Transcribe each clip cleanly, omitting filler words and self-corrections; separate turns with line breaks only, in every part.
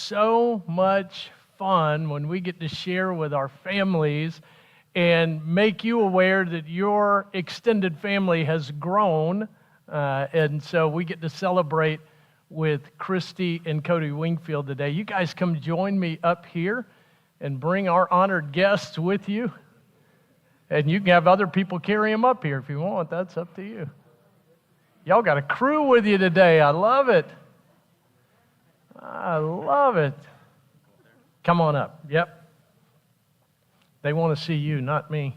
so much fun when we get to share with our families and make you aware that your extended family has grown. And so we get to celebrate with Christy and Cody Wingfield today. You guys come join me up here and bring our honored guests with you. And you can have other people carry them up here if you want. That's up to you. Y'all got a crew with you today. I love it. I love it. Come on up. Yep. They want to see you, not me.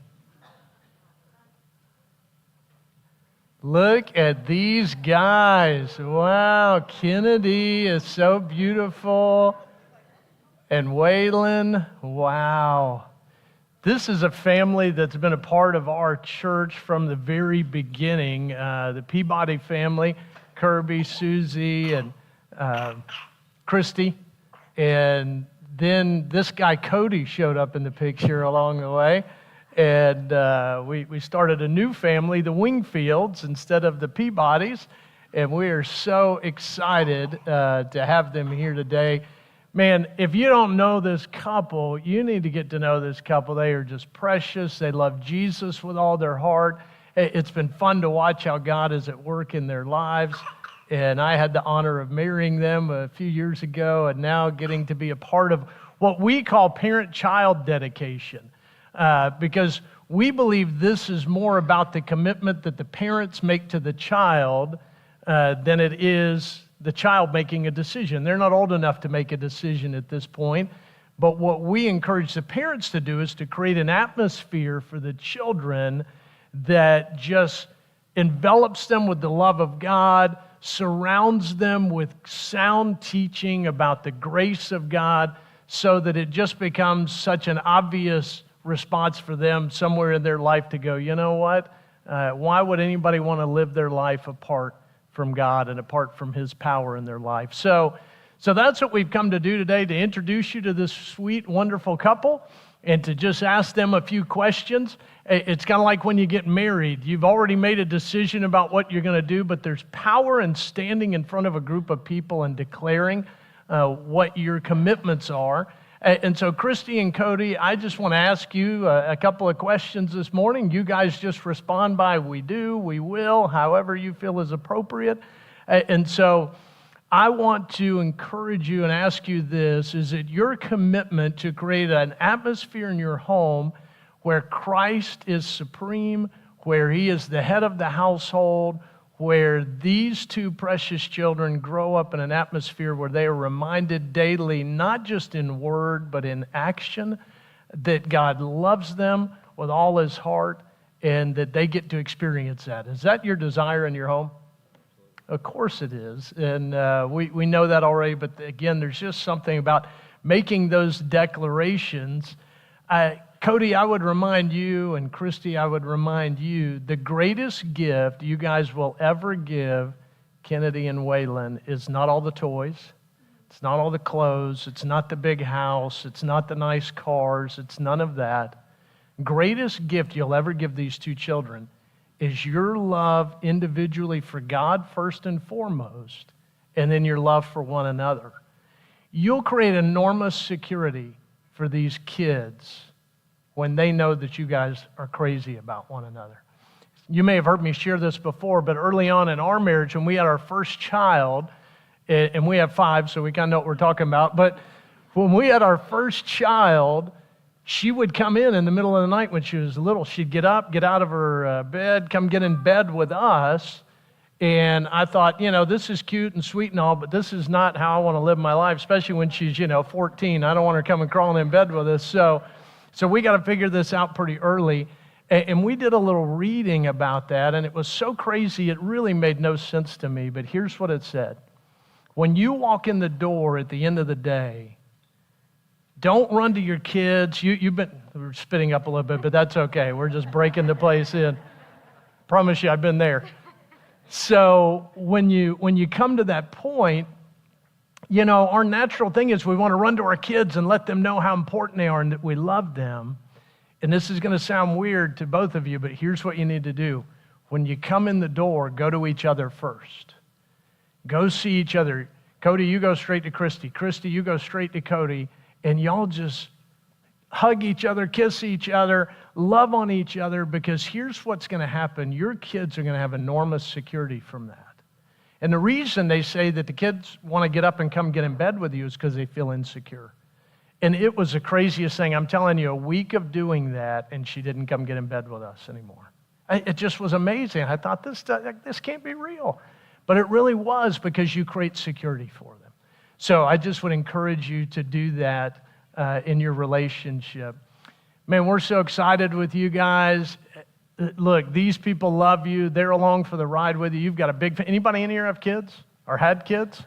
Look at these guys. Wow, Kennedy is so beautiful. And Waylon, wow. This is a family that's been a part of our church from the very beginning. The Peabody family, Kirby, Susie, and Christy. And then this guy, Cody, showed up in the picture along the way. And we started a new family, the Wingfields, instead of the Peabodys. And we are so excited to have them here today. Man, if you don't know this couple, you need to get to know this couple. They are just precious. They love Jesus with all their heart. It's been fun to watch how God is at work in their lives. And I had the honor of marrying them a few years ago and now getting to be a part of what we call parent-child dedication. Because we believe this is more about the commitment that the parents make to the child than it is the child making a decision. They're not old enough to make a decision at this point, but what we encourage the parents to do is to create an atmosphere for the children that just envelops them with the love of God, surrounds them with sound teaching about the grace of God, so that it just becomes such an obvious response for them somewhere in their life to go, you know what? Why would anybody want to live their life apart from God and apart from His power in their life? So that's what we've come to do today, to introduce you to this sweet, wonderful couple and to just ask them a few questions. It's kind of like when you get married. You've already made a decision about what you're going to do, but there's power in standing in front of a group of people and declaring what your commitments are. And so, Christy and Cody, I just want to ask you a couple of questions this morning. You guys just respond by we do, we will, however you feel is appropriate. And so, I want to encourage you and ask you this: is it your commitment to create an atmosphere in your home where Christ is supreme, where He is the head of the household, where these two precious children grow up in an atmosphere where they are reminded daily, not just in word, but in action, that God loves them with all His heart and that they get to experience that? Is that your desire in your home? Of course it is. And we know that already, but again, there's just something about making those declarations. Cody, I would remind you, and Christy, I would remind you, the greatest gift you guys will ever give Kennedy and Waylon is not all the toys, it's not all the clothes, it's not the big house, it's not the nice cars, it's none of that. Greatest gift you'll ever give these two children is your love individually for God first and foremost, and then your love for one another. You'll create enormous security for these kids when they know that you guys are crazy about one another. You may have heard me share this before, but early on in our marriage, when we had our first child, and we have 5, so we kind of know what we're talking about, but when we had our first child, she would come in the middle of the night when she was little. She'd get up, get out of her bed, come get in bed with us, and I thought, this is cute and sweet and all, but this is not how I want to live my life, especially when she's, 14. I don't want her coming crawling in bed with us, So we got to figure this out pretty early. And we did a little reading about that, and it was so crazy, it really made no sense to me. But here's what it said. When you walk in the door at the end of the day, don't run to your kids. We're spitting up a little bit, but that's okay. We're just breaking the place in. Promise you, I've been there. So when you come to that point, our natural thing is we want to run to our kids and let them know how important they are and that we love them. And this is going to sound weird to both of you, but here's what you need to do. When you come in the door, go to each other first. Go see each other. Cody, you go straight to Christy. Christy, you go straight to Cody. And y'all just hug each other, kiss each other, love on each other, because here's what's going to happen. Your kids are going to have enormous security from that. And the reason they say that the kids want to get up and come get in bed with you is because they feel insecure. And it was the craziest thing. I'm telling you, a week of doing that, and she didn't come get in bed with us anymore. It just was amazing. I thought, this can't be real. But it really was, because you create security for them. So I just would encourage you to do that in your relationship. Man, we're so excited with you guys. Look, these people love you. They're along for the ride with you. You've got a big... Anybody in here have kids or had kids?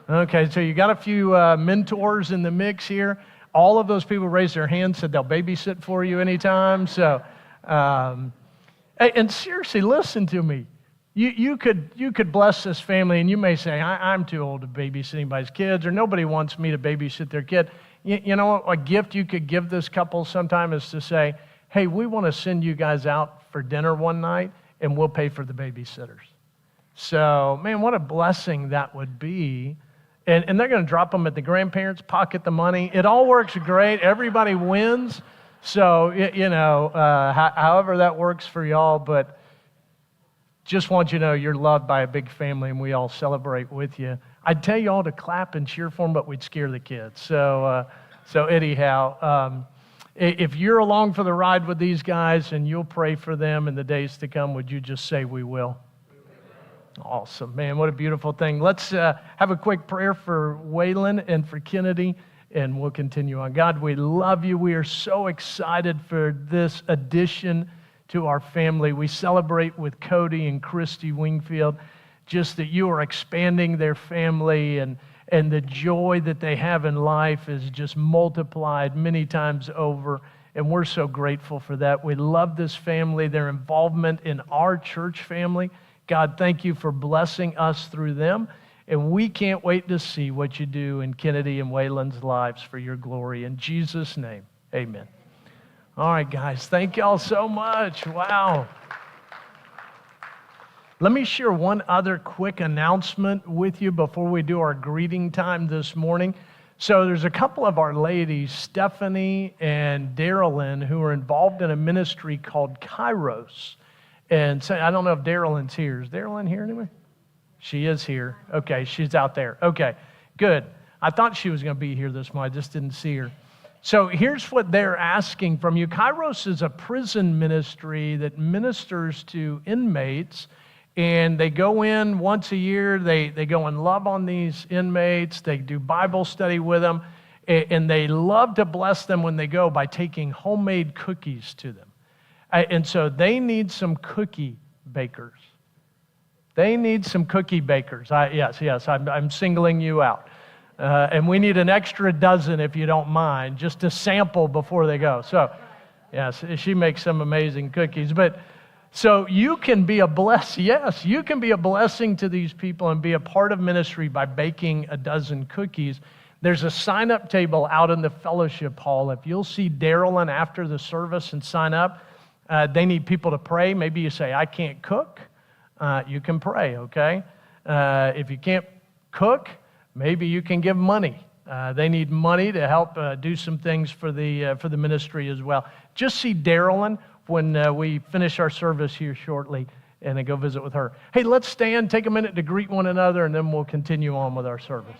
Okay, so you got a few mentors in the mix here. All of those people raised their hands, said they'll babysit for you anytime. So, and seriously, listen to me. You could bless this family, and you may say, I'm too old to babysit anybody's kids, or nobody wants me to babysit their kid. You know what? A gift you could give this couple sometime is to say, hey, we want to send you guys out for dinner one night, and we'll pay for the babysitters. So, man, what a blessing that would be. And they're going to drop them at the grandparents, pocket the money. It all works great. Everybody wins. So, however that works for y'all, but just want you to know you're loved by a big family, and we all celebrate with you. I'd tell you all to clap and cheer for them, but we'd scare the kids. So anyhow, if you're along for the ride with these guys and you'll pray for them in the days to come, would you just say we will? Awesome, man. What a beautiful thing. Let's have a quick prayer for Waylon and for Kennedy, and we'll continue on. God, we love you. We are so excited for this addition to our family. We celebrate with Cody and Christy Wingfield, just that you are expanding their family, and the joy that they have in life is just multiplied many times over. And we're so grateful for that. We love this family, their involvement in our church family. God, thank you for blessing us through them. And we can't wait to see what you do in Kennedy and Waylon's lives for your glory. In Jesus' name, amen. All right, guys, thank y'all so much. Wow. Let me share one other quick announcement with you before we do our greeting time this morning. So there's a couple of our ladies, Stephanie and Darylyn, who are involved in a ministry called Kairos. And so I don't know if Darylyn's here. Is Darylyn here anyway? She is here. Okay, she's out there. Okay, good. I thought she was going to be here this morning. I just didn't see her. So here's what they're asking from you. Kairos is a prison ministry that ministers to inmates, and they go in once a year. They go and love on these inmates. They do Bible study with them, and they love to bless them when they go by taking homemade cookies to them. And so they need some cookie bakers. They need some cookie bakers. Yes, I'm singling you out. And we need an extra dozen, if you don't mind, just to sample before they go. So, yes, she makes some amazing cookies. But so you can be a blessing. Yes, you can be a blessing to these people and be a part of ministry by baking a dozen cookies. There's a sign-up table out in the fellowship hall. If you'll see Darylyn after the service and sign up, they need people to pray. Maybe you say, I can't cook. You can pray, okay? If you can't cook, maybe you can give money. They need money to help do some things for the ministry as well. Just see Darylyn when we finish our service here shortly, and then go visit with her. Hey, let's stand, take a minute to greet one another, and then we'll continue on with our service.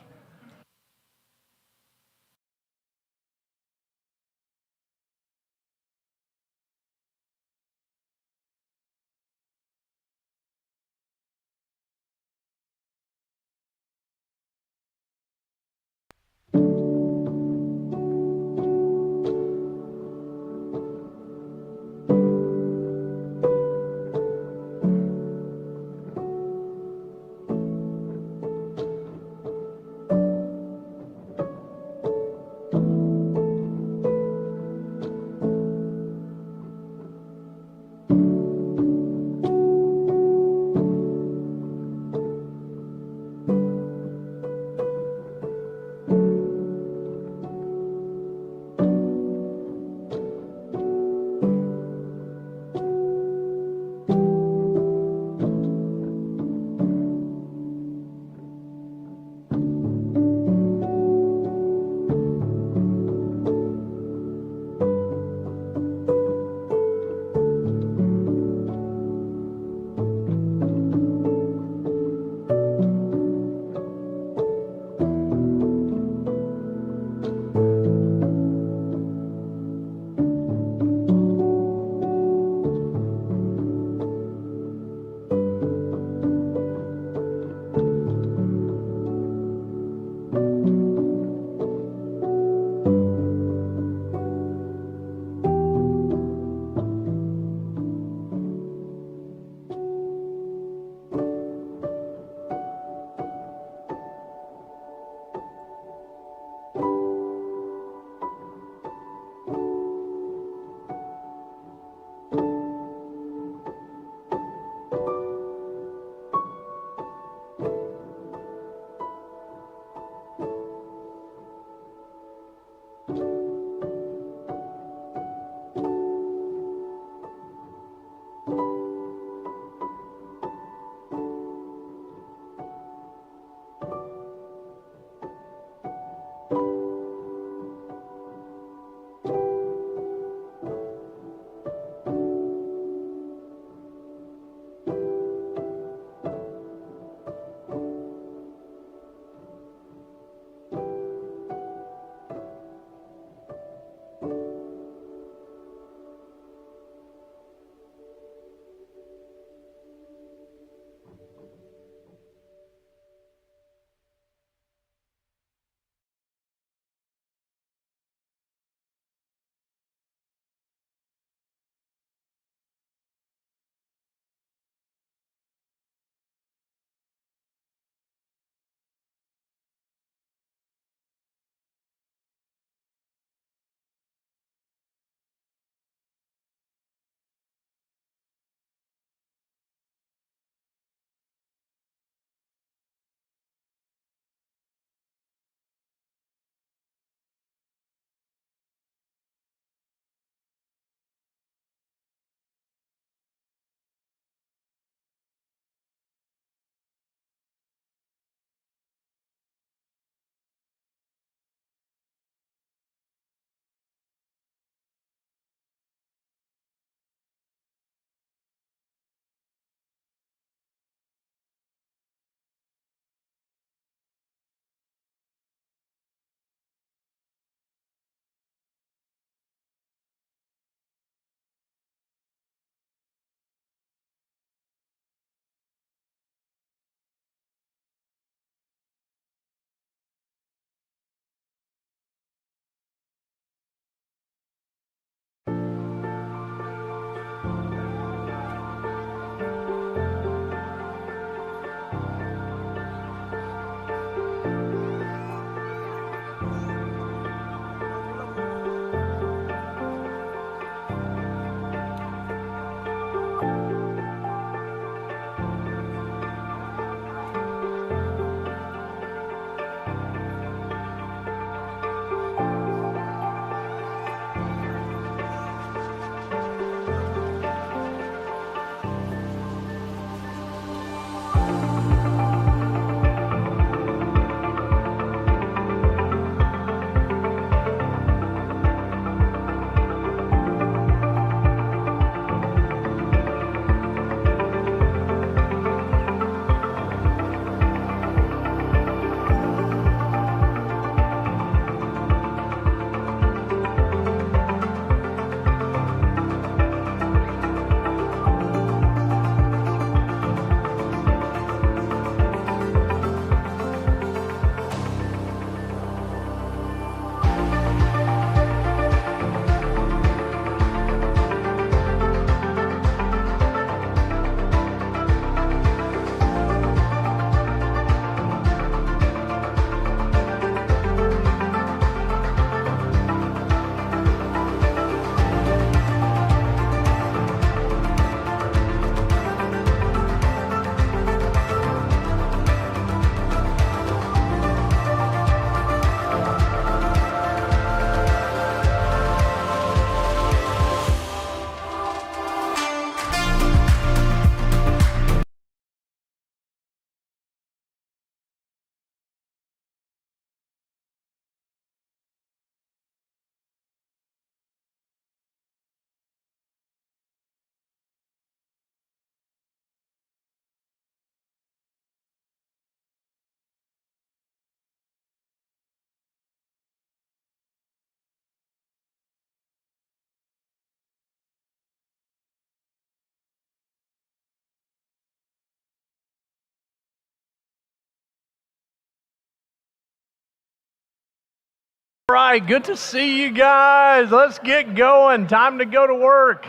All right, good to see you guys. Let's get going. Time to go to work.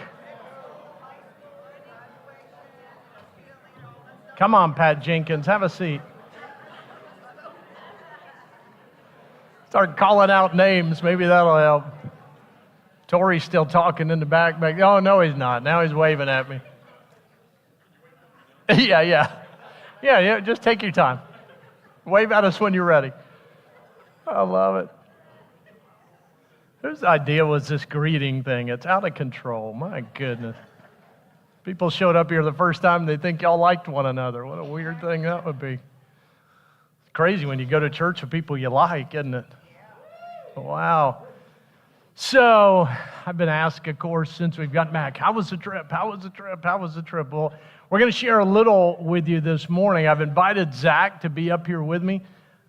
Come on, Pat Jenkins, have a seat. Start calling out names. Maybe that'll help. Tori's still talking in the back. Oh, no, he's not. Now he's waving at me. Yeah, just take your time. Wave at us when you're ready. I love it. Whose idea was this greeting thing? It's out of control. My goodness. People showed up here the first time, they think y'all liked one another. What a weird thing that would be. It's crazy when you go to church with people you like, isn't it? Wow. So, I've been asked, of course, since we've gotten back, how was the trip? How was the trip? How was the trip? Well, we're going to share a little with you this morning. I've invited Zach to be up here with me.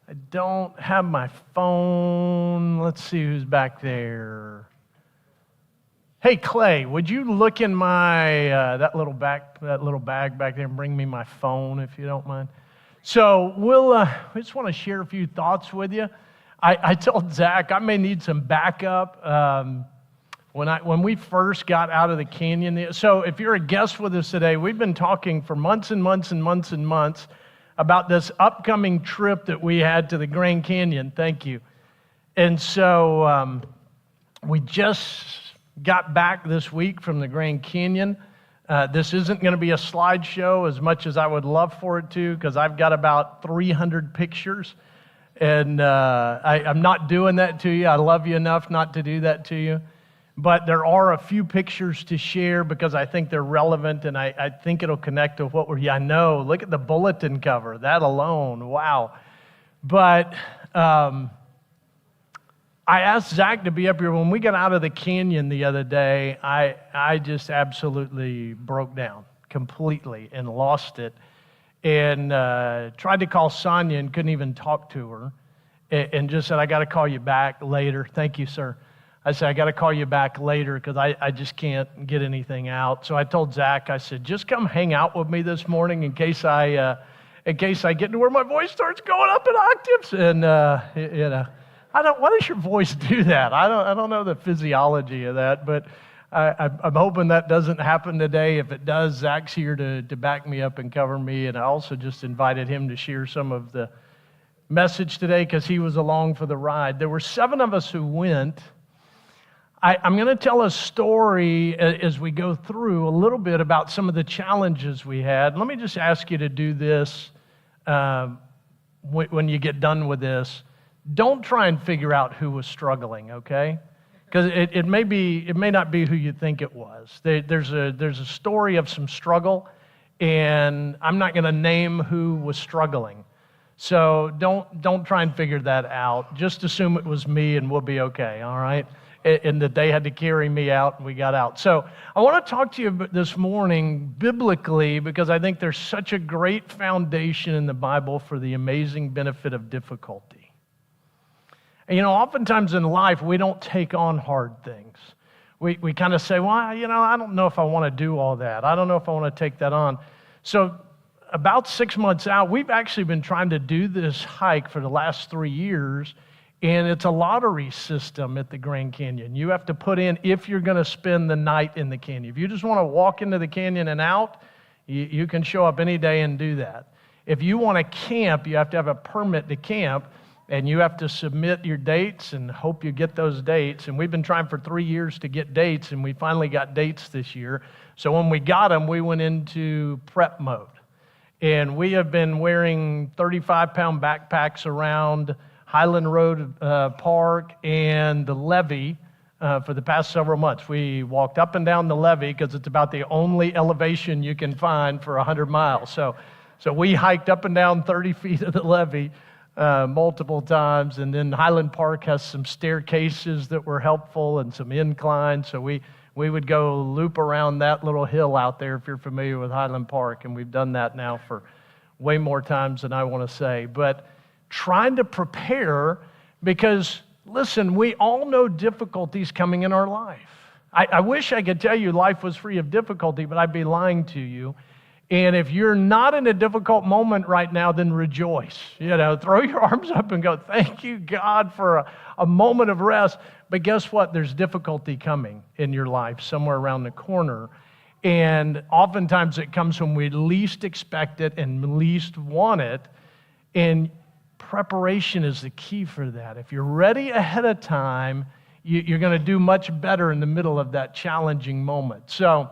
I don't have my phone. Let's see who's back there. Hey, Clay, would you look in my that little bag back there and bring me my phone, if you don't mind? So we just want to share a few thoughts with you. I told Zach I may need some backup when we first got out of the canyon. So if you're a guest with us today, we've been talking for months and months and months and months about this upcoming trip that we had to the Grand Canyon. Thank you. And so we just got back this week from the Grand Canyon. This isn't going to be a slideshow as much as I would love for it to, because I've got about 300 pictures. And I'm not doing that to you. I love you enough not to do that to you. But there are a few pictures to share because I think they're relevant and I think it'll connect to what I know. Look at the bulletin cover. That alone, wow. But I asked Zach to be up here. When we got out of the canyon the other day, I just absolutely broke down completely and lost it. And tried to call Sonia and couldn't even talk to her. And just said, I got to call you back later. Thank you, sir. I said, I got to call you back later because I just can't get anything out. So I told Zach, I said, just come hang out with me this morning in case I get to where my voice starts going up in octaves. And, why does your voice do that? I don't know the physiology of that, but I'm hoping that doesn't happen today. If it does, Zach's here to back me up and cover me. And I also just invited him to share some of the message today because he was along for the ride. There were 7 of us who went. I'm going to tell a story as we go through a little bit about some of the challenges we had. Let me just ask you to do this when you get done with this. Don't try and figure out who was struggling, okay? Because it may not be who you think it was. There's a story of some struggle, and I'm not going to name who was struggling. So don't try and figure that out. Just assume it was me, and we'll be okay. All right. And that they had to carry me out, and we got out. So I want to talk to you this morning biblically because I think there's such a great foundation in the Bible for the amazing benefit of difficulty. And, oftentimes in life, we don't take on hard things. We kind of say, well, I don't know if I want to do all that. I don't know if I want to take that on. So about 6 months out, we've actually been trying to do this hike for the last 3 years. And it's a lottery system at the Grand Canyon. You have to put in if you're going to spend the night in the canyon. If you just want to walk into the canyon and out, you can show up any day and do that. If you want to camp, you have to have a permit to camp, and you have to submit your dates and hope you get those dates. And we've been trying for 3 years to get dates, and we finally got dates this year. So when we got them, we went into prep mode. And we have been wearing 35-pound backpacks around Highland Road Park and the levee for the past several months. We walked up and down the levee because it's about the only elevation you can find for 100 miles. So we hiked up and down 30 feet of the levee multiple times. And then Highland Park has some staircases that were helpful and some inclines. So we would go loop around that little hill out there if you're familiar with Highland Park. And we've done that now for way more times than I want to say. But trying to prepare because, listen, we all know difficulties coming in our life. I wish I could tell you life was free of difficulty, but I'd be lying to you. And if you're not in a difficult moment right now, then rejoice. Throw your arms up and go, thank you, God, for a moment of rest. But guess what? There's difficulty coming in your life somewhere around the corner. And oftentimes it comes when we least expect it and least want it. And preparation is the key for that. If you're ready ahead of time, you're going to do much better in the middle of that challenging moment. So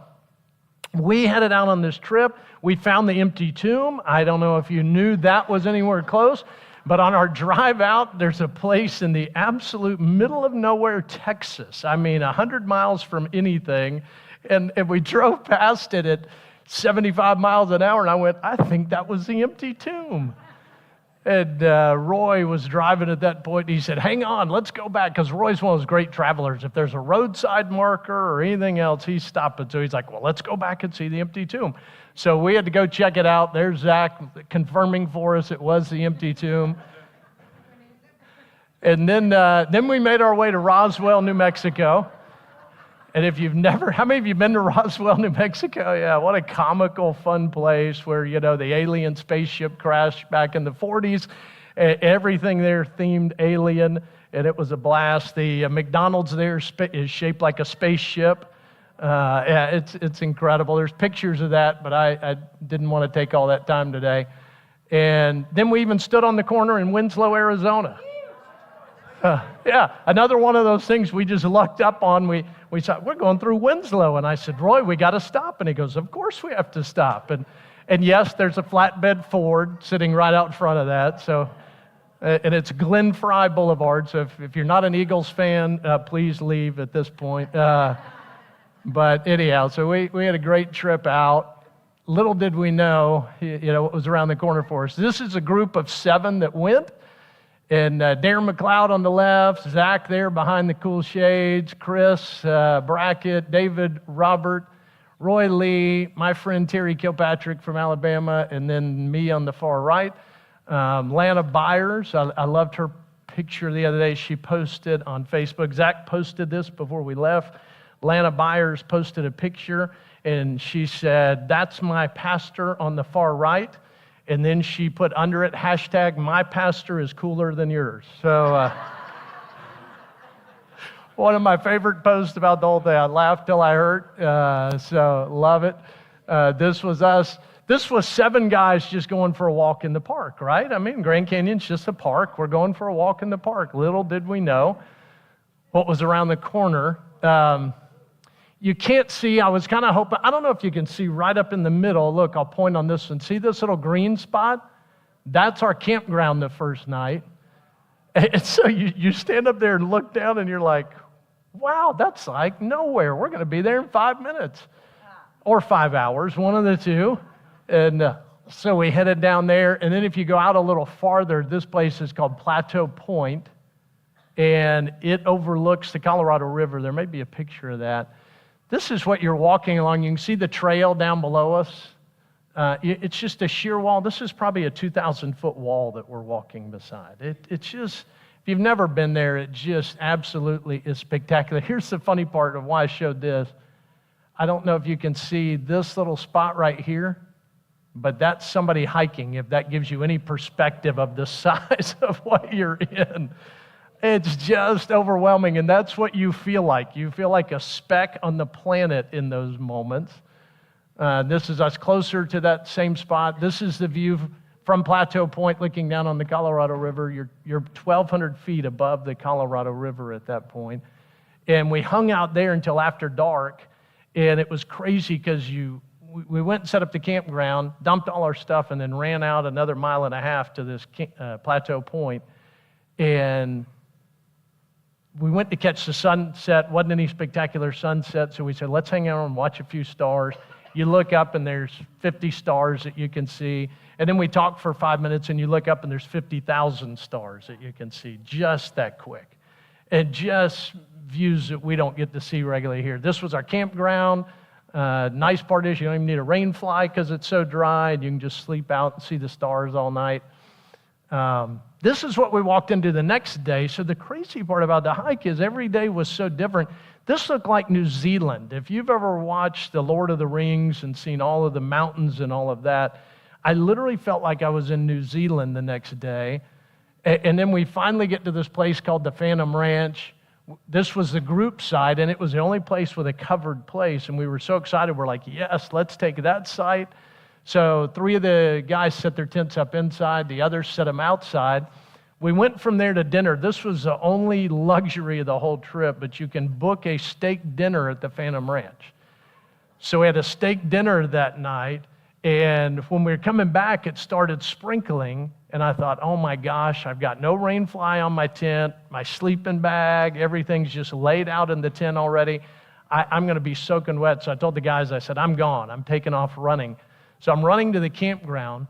we headed out on this trip. We found the empty tomb. I don't know if you knew that was anywhere close, but on our drive out, there's a place in the absolute middle of nowhere, Texas. 100 miles from anything. And we drove past it at 75 miles an hour, and I went, I think that was the empty tomb. And Roy was driving at that point, and he said, hang on, let's go back, because Roy's one of those great travelers. If there's a roadside marker or anything else, he's stopping. So he's like, well, let's go back and see the empty tomb. So we had to go check it out. There's Zach confirming for us it was the empty tomb. And then we made our way to Roswell, New Mexico. And if you've never, how many of you been to Roswell, New Mexico? Yeah, what a comical, fun place where, the alien spaceship crashed back in the 40s. Everything there themed alien, and it was a blast. The McDonald's there is shaped like a spaceship. Yeah, it's incredible. There's pictures of that, but I didn't want to take all that time today. And then we even stood on the corner in Winslow, Arizona. Yeah, another one of those things we just lucked up on. We thought, we're going through Winslow. And I said, Roy, we got to stop. And he goes, of course we have to stop. And yes, there's a flatbed Ford sitting right out in front of that. So, and it's Glen Fry Boulevard. So if you're not an Eagles fan, please leave at this point. But anyhow, so we had a great trip out. Little did we know, what was around the corner for us. This is a group of 7 that went. And Darren McLeod on the left, Zach there behind the cool shades, Chris Brackett, David Robert, Roy Lee, my friend Terry Kilpatrick from Alabama, and then me on the far right. Lana Byers, I loved her picture the other day. She posted on Facebook. Zach posted this before we left. Lana Byers posted a picture, and she said, that's my pastor on the far right. And then she put under it, hashtag, my pastor is cooler than yours. So one of my favorite posts about the whole thing. I laughed till I hurt, so love it. This was us. This was 7 guys just going for a walk in the park, right? Grand Canyon's just a park. We're going for a walk in the park. Little did we know what was around the corner. You can't see, I was kind of hoping, I don't know if you can see right up in the middle. Look, I'll point on this one. See this little green spot? That's our campground the first night. And so you stand up there and look down and you're like, wow, that's like nowhere. We're going to be there in 5 minutes or 5 hours, one of the two. And so we headed down there. And then if you go out a little farther, this place is called Plateau Point. And it overlooks the Colorado River. There may be a picture of that. This is what you're walking along. You can see the trail down below us. It's just a sheer wall. This is probably a 2,000-foot wall that we're walking beside. It's just, if you've never been there, it just absolutely is spectacular. Here's the funny part of why I showed this. I don't know if you can see this little spot right here, but that's somebody hiking, if that gives you any perspective of the size of what you're in. It's just overwhelming, and that's what you feel like. You feel like a speck on the planet in those moments. This is us closer to that same spot. This is the view from Plateau Point looking down on the Colorado River. You're 1,200 feet above the Colorado River at that point. And we hung out there until after dark, and it was crazy because we went and set up the campground, dumped all our stuff, and then ran out another 1.5 miles to this Plateau Point. And we went to catch the sunset. Wasn't any spectacular sunset, so we said, let's hang out and watch a few stars. You look up, and there's 50 stars that you can see. And then we talked for 5 minutes, and you look up, and there's 50,000 stars that you can see just that quick. And just views that we don't get to see regularly here. This was our campground. Nice part is you don't even need a rain fly because it's so dry, and you can just sleep out and see the stars all night. This is what we walked into the next day. So the crazy part about the hike is every day was so different. This looked like New Zealand. If you've ever watched The Lord of the Rings and seen all of the mountains and all of that, I literally felt like I was in New Zealand the next day. And then we finally get to this place called the Phantom Ranch. This was the group site, and it was the only place with a covered place. And we were so excited. We're like, yes, let's take that site. So 3 of the guys set their tents up inside. The others set them outside. We went from there to dinner. This was the only luxury of the whole trip, but you can book a steak dinner at the Phantom Ranch. So we had a steak dinner that night, and when we were coming back, it started sprinkling, and I thought, oh my gosh, I've got no rain fly on my tent, my sleeping bag, everything's just laid out in the tent already. I'm going to be soaking wet. So I told the guys, I said, I'm gone. I'm taking off running. So I'm running to the campground.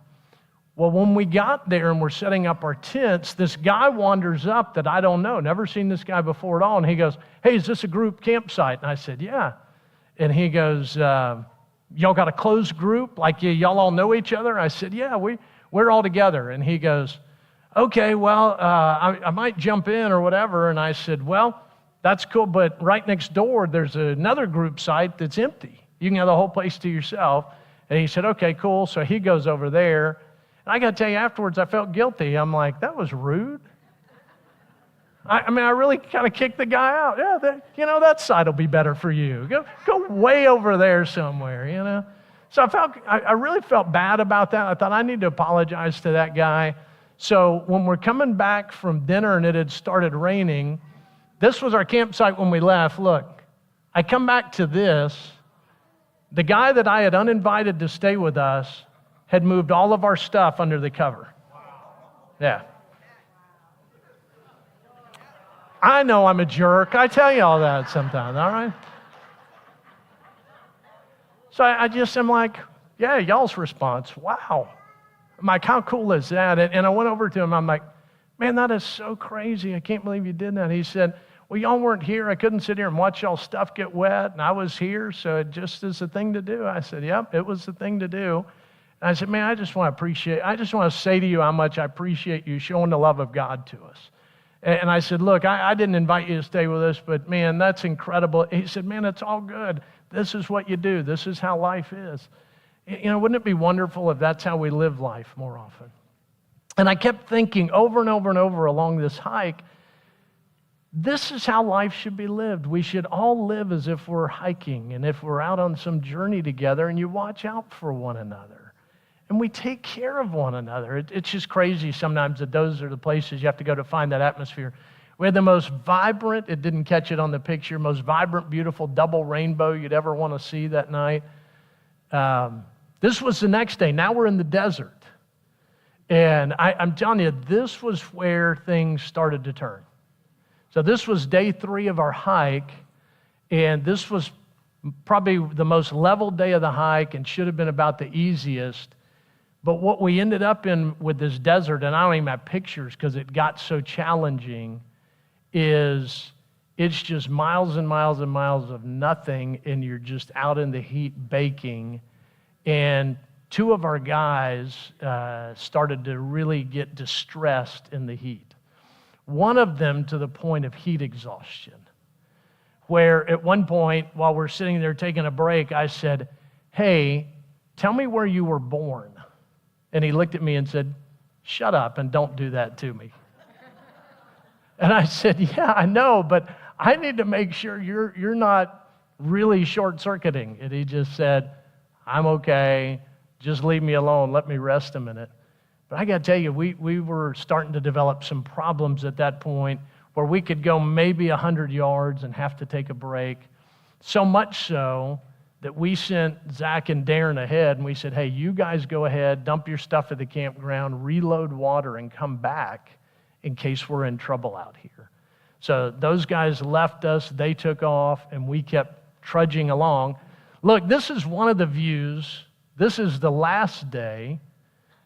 Well, when we got there and we're setting up our tents, this guy wanders up that I don't know, never seen this guy before at all, and he goes, hey, is this a group campsite? And I said, yeah. And he goes, y'all got a closed group? Like y'all all know each other? I said, yeah, we're all together. And he goes, okay, well, I might jump in or whatever. And I said, well, that's cool, but right next door, there's another group site that's empty. You can have the whole place to yourself. And he said, okay, cool. So he goes over there. And I got to tell you, afterwards, I felt guilty. I'm like, that was rude. I mean, I really kind of kicked the guy out. Yeah, that side will be better for you. Go way over there somewhere, So I really felt bad about that. I thought I need to apologize to that guy. So when we're coming back from dinner and it had started raining, this was our campsite when we left. Look, I come back to this. The guy that I had uninvited to stay with us had moved all of our stuff under the cover. Yeah. I know I'm a jerk. I tell you all that sometimes, all right? So I just am like, yeah, y'all's response, wow. I'm like, how cool is that? And I went over to him. I'm like, man, that is so crazy. I can't believe you did that. He said, well, y'all weren't here. I couldn't sit here and watch y'all stuff get wet, and I was here, so it just is the thing to do. I said, yep, it was the thing to do. And I said, man, I just want to say to you how much I appreciate you showing the love of God to us. And I said, look, I didn't invite you to stay with us, but man, that's incredible. He said, man, it's all good. This is what you do. This is how life is. Wouldn't it be wonderful if that's how we live life more often? And I kept thinking over and over and over along this hike, this is how life should be lived. We should all live as if we're hiking and if we're out on some journey together, and you watch out for one another. And we take care of one another. It's just crazy sometimes that those are the places you have to go to find that atmosphere. We had the most vibrant, it didn't catch it on the picture, most vibrant, beautiful double rainbow you'd ever want to see that night. This was the next day. Now we're in the desert. And I'm telling you, this was where things started to turn. So this was day 3 of our hike, and this was probably the most level day of the hike and should have been about the easiest. But what we ended up in with this desert, and I don't even have pictures because it got so challenging, is it's just miles and miles and miles of nothing, and you're just out in the heat baking. And 2 of our guys started to really get distressed in the heat. One of them to the point of heat exhaustion, where at one point, while we're sitting there taking a break, I said, hey, tell me where you were born. And he looked at me and said, shut up and don't do that to me. And I said, yeah, I know, but I need to make sure you're not really short-circuiting. And he just said, I'm okay, just leave me alone, let me rest a minute. But I got to tell you, we were starting to develop some problems at that point where we could go maybe 100 yards and have to take a break. So much so that we sent Zach and Darren ahead, and we said, hey, you guys go ahead, dump your stuff at the campground, reload water, and come back in case we're in trouble out here. So those guys left us, they took off, and we kept trudging along. Look, this is one of the views. This is the last day.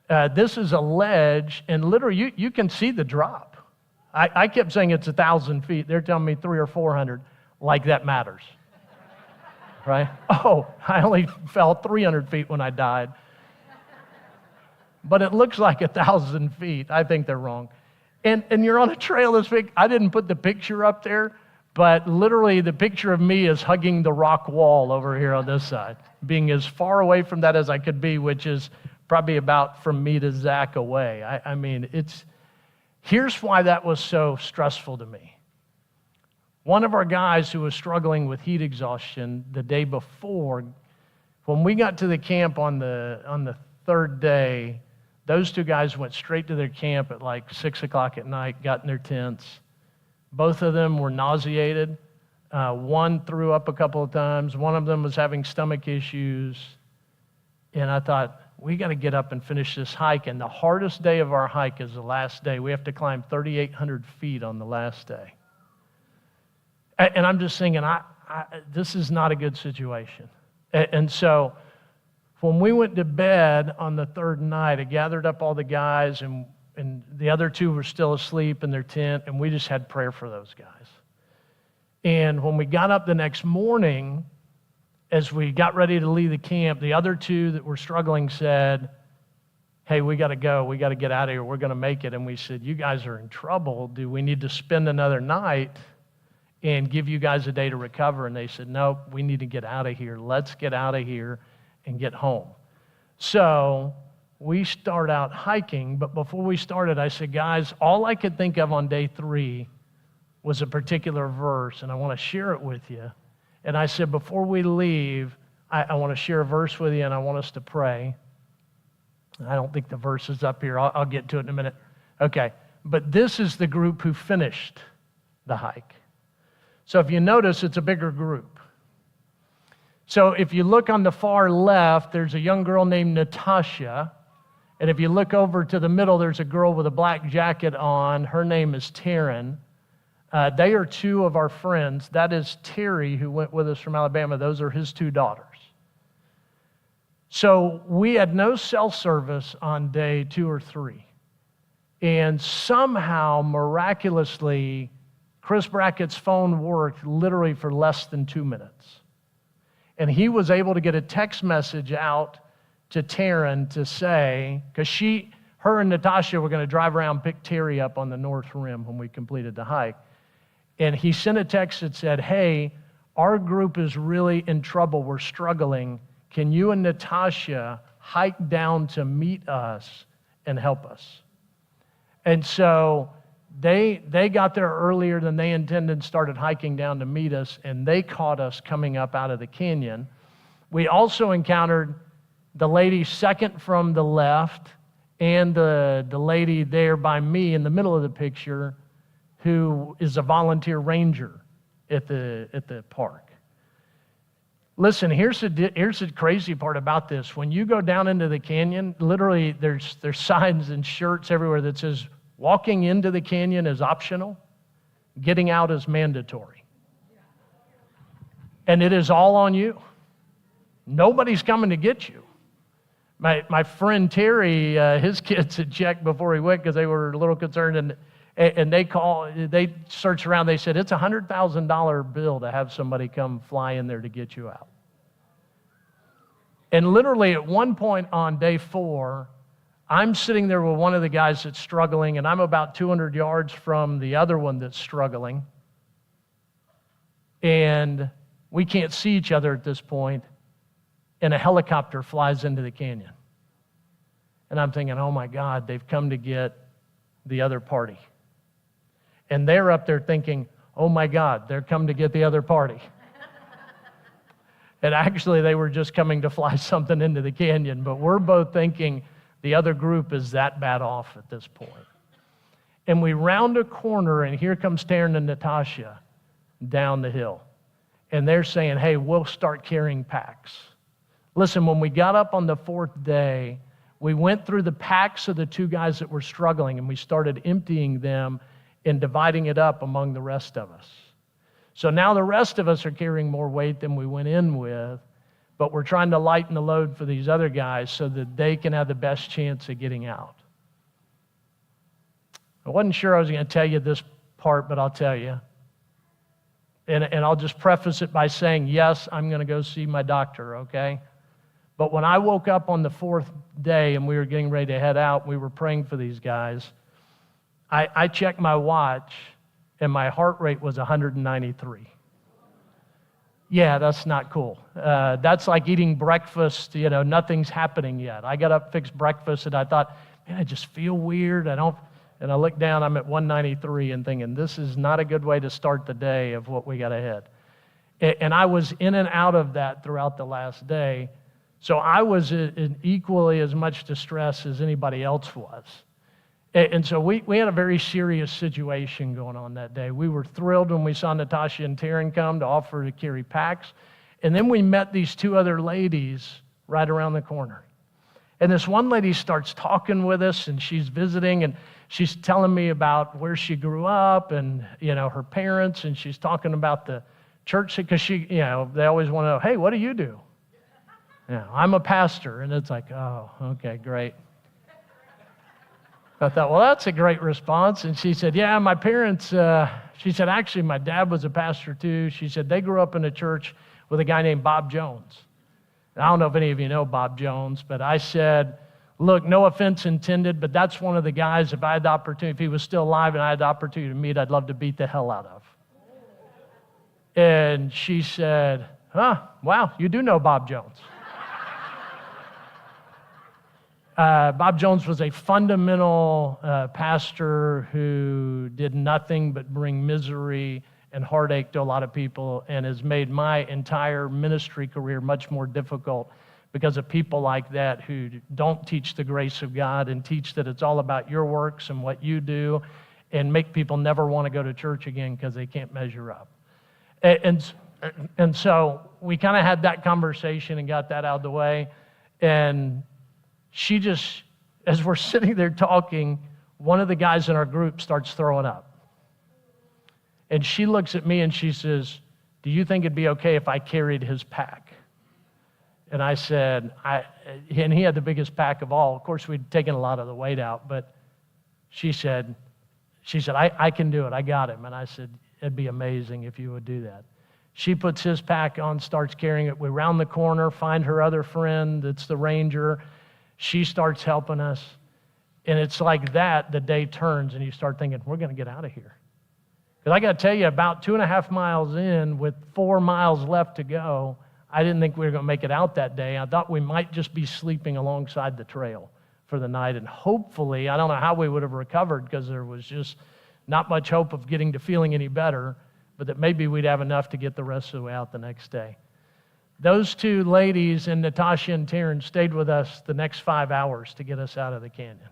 This is a ledge, and literally you can see the drop. I kept saying it's 1,000 feet. They're telling me 300 or 400, like that matters. Right? Oh, I only fell 300 feet when I died. But it looks like 1,000 feet. I think they're wrong. And you're on a trail this big. I didn't put the picture up there, But literally, the picture of me is hugging the rock wall over here on this side, being as far away from that as I could be, which is probably about from me to Zach away. I mean, here's why that was so stressful to me. One of our guys who was struggling with heat exhaustion the day before, when we got to the camp on the third day, those two guys went straight to their camp at like 6 o'clock at night, got in their tents. Both of them were nauseated. One threw up a couple of times. One of them was having stomach issues. And I thought, we got to get up and finish this hike. And the hardest day of our hike is the last day. We have to climb 3,800 feet on the last day. And I'm just thinking, this is not a good situation. And so when we went to bed on the third night, I gathered up all the guys, and the other two were still asleep in their tent, and we just had prayer for those guys. And when we got up the next morning, as we got ready to leave the camp, the other two that were struggling said, hey, we got to go. We got to get out of here. We're going to make it. And we said, you guys are in trouble. Do we need to spend another night and give you guys a day to recover? And they said, nope, we need to get out of here. Let's get out of here and get home. So we start out hiking, but before we started, I said, guys, all I could think of on day 3 was a particular verse, and I want to share it with you. And I said, before we leave, I want to share a verse with you, and I want us to pray. I don't think the verse is up here. I'll get to it in a minute. Okay, but this is the group who finished the hike. So if you notice, it's a bigger group. So if you look on the far left, there's a young girl named Natasha. And if you look over to the middle, there's a girl with a black jacket on. Her name is Taryn. They are two of our friends. That is Terry, who went with us from Alabama. Those are his 2 daughters. So we had no cell service on day 2 or 3. And somehow, miraculously, Chris Brackett's phone worked literally for less than 2 minutes. And he was able to get a text message out to Taryn to say, because her and Natasha were going to drive around and pick Terry up on the North Rim when we completed the hike. And he sent a text that said, hey, our group is really in trouble. We're struggling. Can you and Natasha hike down to meet us and help us? And so they got there earlier than they intended and started hiking down to meet us, and they caught us coming up out of the canyon. We also encountered the lady second from the left and the lady there by me in the middle of the picture, who is a volunteer ranger at the park. Listen, here's the crazy part about this. When you go down into the canyon, literally there's signs and shirts everywhere that says, walking into the canyon is optional, getting out is mandatory. And it is all on you. Nobody's coming to get you. My friend Terry, his kids had checked before he went because they were a little concerned, and they searched around. They said, it's a $100,000 bill to have somebody come fly in there to get you out. And literally at one point on day 4, I'm sitting there with one of the guys that's struggling, and I'm about 200 yards from the other one that's struggling. And we can't see each other at this point, and a helicopter flies into the canyon. And I'm thinking, oh my God, they've come to get the other party. And they're up there thinking, oh my God, they're come to get the other party. And actually, they were just coming to fly something into the canyon, but we're both thinking the other group is that bad off at this point. And we round a corner, and here comes Taryn and Natasha down the hill. And they're saying, hey, we'll start carrying packs. Listen, when we got up on the 4th day, we went through the packs of the 2 guys that were struggling, and we started emptying them and dividing it up among the rest of us. So now the rest of us are carrying more weight than we went in with, but we're trying to lighten the load for these other guys so that they can have the best chance of getting out. I wasn't sure I was going to tell you this part, but I'll tell you. And I'll just preface it by saying, yes, I'm going to go see my doctor, okay? But when I woke up on the 4th day and we were getting ready to head out, we were praying for these guys, I checked my watch, and my heart rate was 193. Yeah, that's not cool. That's like eating breakfast, nothing's happening yet. I got up, fixed breakfast, and I thought, man, I just feel weird. And I look down, I'm at 193 and thinking, this is not a good way to start the day of what we got ahead. And I was in and out of that throughout the last day. So I was in equally as much distress as anybody else was. And so we had a very serious situation going on that day. We were thrilled when we saw Natasha and Taryn come to offer to carry packs. And then we met these two other ladies right around the corner. And this one lady starts talking with us, and she's visiting, and she's telling me about where she grew up and, her parents, and she's talking about the church, because they always want to know, hey, what do you do? I'm a pastor. And it's like, oh, okay, great. I thought, well, that's a great response. And she said, yeah, my parents, she said, actually, my dad was a pastor too. She said, they grew up in a church with a guy named Bob Jones. And I don't know if any of you know Bob Jones, but I said, look, no offense intended, but that's one of the guys, if I had the opportunity, if he was still alive and I had the opportunity to meet, I'd love to beat the hell out of. And she said, wow, you do know Bob Jones. Bob Jones was a fundamental pastor who did nothing but bring misery and heartache to a lot of people, and has made my entire ministry career much more difficult because of people like that who don't teach the grace of God and teach that it's all about your works and what you do, and make people never want to go to church again because they can't measure up. And so we kind of had that conversation and got that out of the way, and she just, as we're sitting there talking, one of the guys in our group starts throwing up. And she looks at me and she says, do you think it'd be okay if I carried his pack? And I said, and he had the biggest pack of all. Of course, we'd taken a lot of the weight out, but she said, I can do it. I got him. And I said, it'd be amazing if you would do that. She puts his pack on, starts carrying it. We round the corner, find her other friend that's the ranger. She starts helping us. And it's like that, the day turns, and you start thinking, we're going to get out of here. Because I got to tell you, about 2.5 miles in, with 4 miles left to go, I didn't think we were going to make it out that day. I thought we might just be sleeping alongside the trail for the night. And hopefully, I don't know how we would have recovered, because there was just not much hope of getting to feeling any better, but that maybe we'd have enough to get the rest of the way out the next day. Those two ladies and Natasha and Taryn stayed with us the next 5 hours to get us out of the canyon.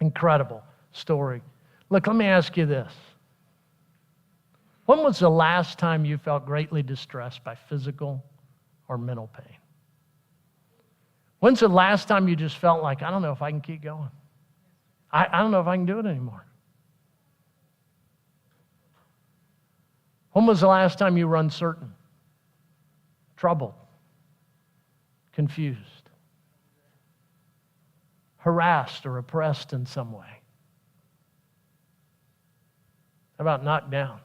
Incredible story. Look, let me ask you this. When was the last time you felt greatly distressed by physical or mental pain? When's the last time you just felt like, I don't know if I can keep going? I don't know if I can do it anymore. When was the last time you were uncertain, troubled, confused, harassed or oppressed in some way? How about knocked down?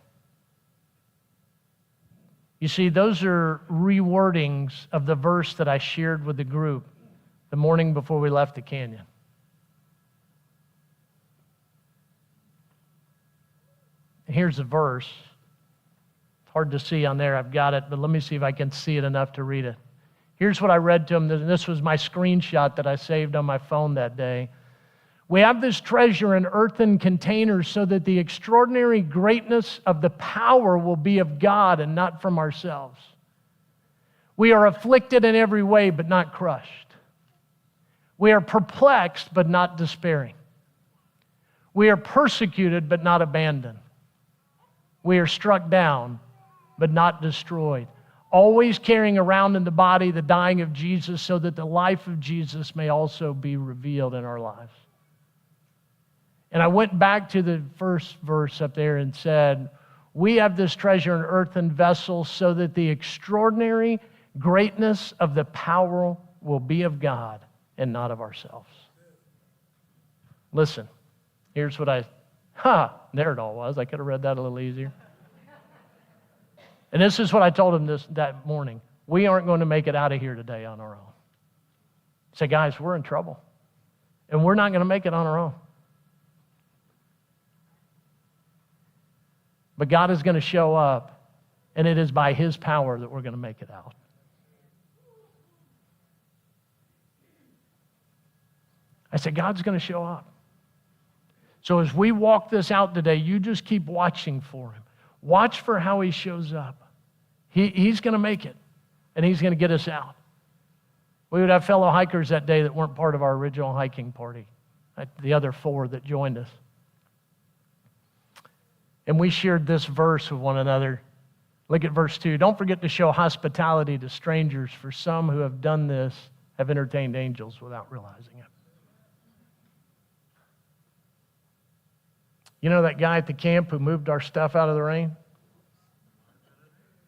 You see, those are rewordings of the verse that I shared with the group the morning before we left the canyon. Here's the verse. It's hard to see on there. I've got it, but let me see if I can see it enough to read it. Here's what I read to them. This was my screenshot that I saved on my phone that day. We have this treasure in earthen containers so that the extraordinary greatness of the power will be of God and not from ourselves. We are afflicted in every way, but not crushed. We are perplexed, but not despairing. We are persecuted, but not abandoned. We are struck down, but not destroyed. Always carrying around in the body the dying of Jesus so that the life of Jesus may also be revealed in our lives. And I went back to the first verse up there and said, we have this treasure in earthen vessels so that the extraordinary greatness of the power will be of God and not of ourselves. Listen, here's what there it all was. I could have read that a little easier. And this is what I told him that morning. We aren't going to make it out of here today on our own. I said, guys, we're in trouble. And we're not going to make it on our own. But God is going to show up, and it is by His power that we're going to make it out. I said, God's going to show up. So as we walk this out today, you just keep watching for Him. Watch for how He shows up. He's going to make it, and He's going to get us out. We would have fellow hikers that day that weren't part of our original hiking party, the other 4 that joined us. And we shared this verse with one another. Look at verse 2. Don't forget to show hospitality to strangers, for some who have done this have entertained angels without realizing it. You know that guy at the camp who moved our stuff out of the rain?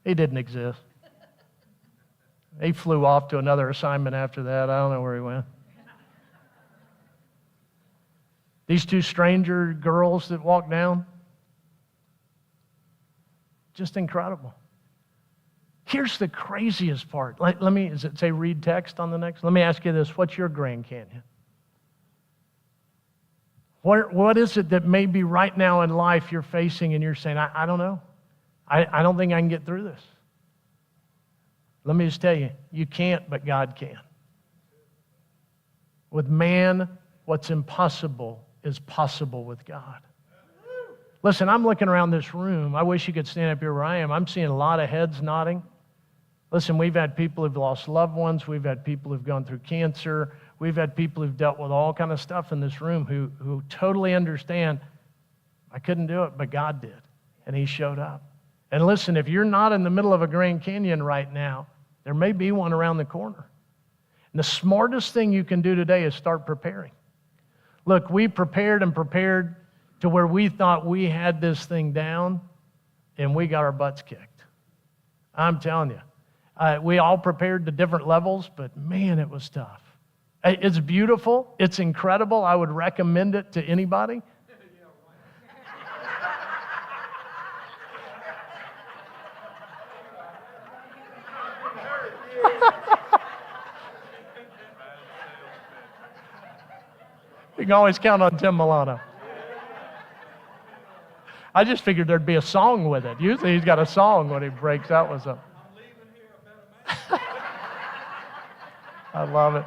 He didn't exist. He flew off to another assignment after that. I don't know where he went. These 2 stranger girls that walked down, just incredible. Here's the craziest part. Does it say read text on the next? Let me ask you this. What's your Grand Canyon? What is it that maybe right now in life you're facing and you're saying, I don't know. I don't think I can get through this. Let me just tell you, you can't, but God can. With man, what's impossible is possible with God. Listen, I'm looking around this room. I wish you could stand up here where I am. I'm seeing a lot of heads nodding. Listen, we've had people who've lost loved ones. We've had people who've gone through cancer. We've had people who've dealt with all kind of stuff in this room who totally understand, I couldn't do it, but God did, and He showed up. And listen, if you're not in the middle of a Grand Canyon right now, there may be one around the corner. And the smartest thing you can do today is start preparing. Look, we prepared to where we thought we had this thing down, and we got our butts kicked. I'm telling you. We all prepared to different levels, but man, it was tough. It's beautiful. It's incredible. I would recommend it to anybody. You can always count on Tim Milano. I just figured there'd be a song with it. Usually he's got a song when he breaks out with something. I love it.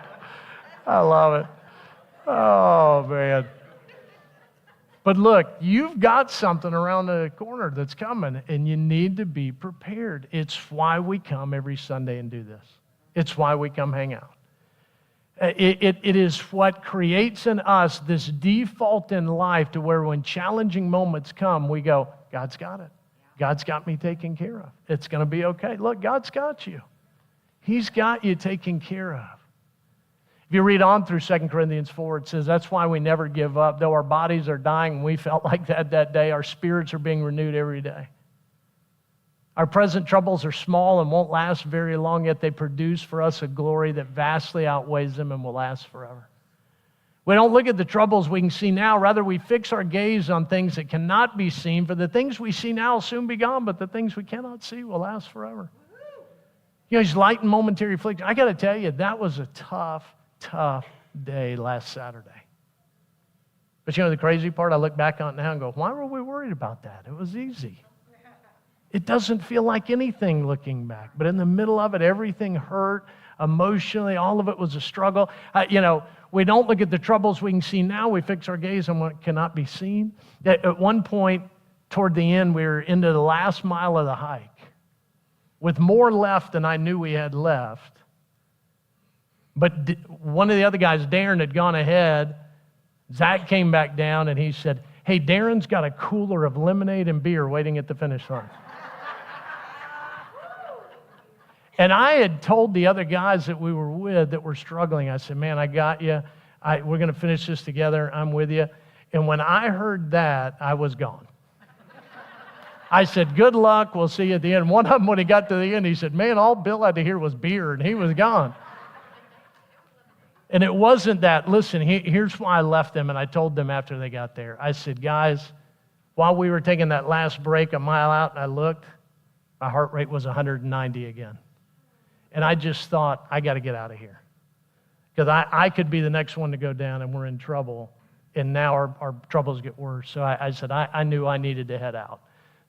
I love it. Oh, man. But look, you've got something around the corner that's coming, and you need to be prepared. It's why we come every Sunday and do this. It's why we come hang out. It is what creates in us this default in life to where when challenging moments come, we go, God's got it. God's got me taken care of. It's going to be okay. Look, God's got you. He's got you taken care of. If you read on through 2 Corinthians 4, it says, that's why we never give up. Though our bodies are dying, and we felt like that day, our spirits are being renewed every day. Our present troubles are small and won't last very long, yet they produce for us a glory that vastly outweighs them and will last forever. We don't look at the troubles we can see now. Rather, we fix our gaze on things that cannot be seen. For the things we see now will soon be gone, but the things we cannot see will last forever. You know, these light and momentary affliction. I got to tell you, that was a tough day last Saturday. But you know the crazy part? I look back on it now and go, why were we worried about that? It was easy. It doesn't feel like anything looking back. But in the middle of it, everything hurt emotionally. All of it was a struggle. We don't look at the troubles we can see now. We fix our gaze on what cannot be seen. At one point, toward the end, we were into the last mile of the hike with more left than I knew we had left. But one of the other guys, Darren, had gone ahead. Zach came back down and he said, hey, Darren's got a cooler of lemonade and beer waiting at the finish line. And I had told the other guys that we were with that were struggling, I said, man, I got you. We're going to finish this together. I'm with you. And when I heard that, I was gone. I said, good luck. We'll see you at the end. One of them, when he got to the end, he said, man, all Bill had to hear was beer, and he was gone. And it wasn't that. Listen, here's why I left them, and I told them after they got there. I said, guys, while we were taking that last break a mile out, and I looked, my heart rate was 190 again. And I just thought, I got to get out of here. Because I could be the next one to go down, and we're in trouble. And now our troubles get worse. So I said, I knew I needed to head out.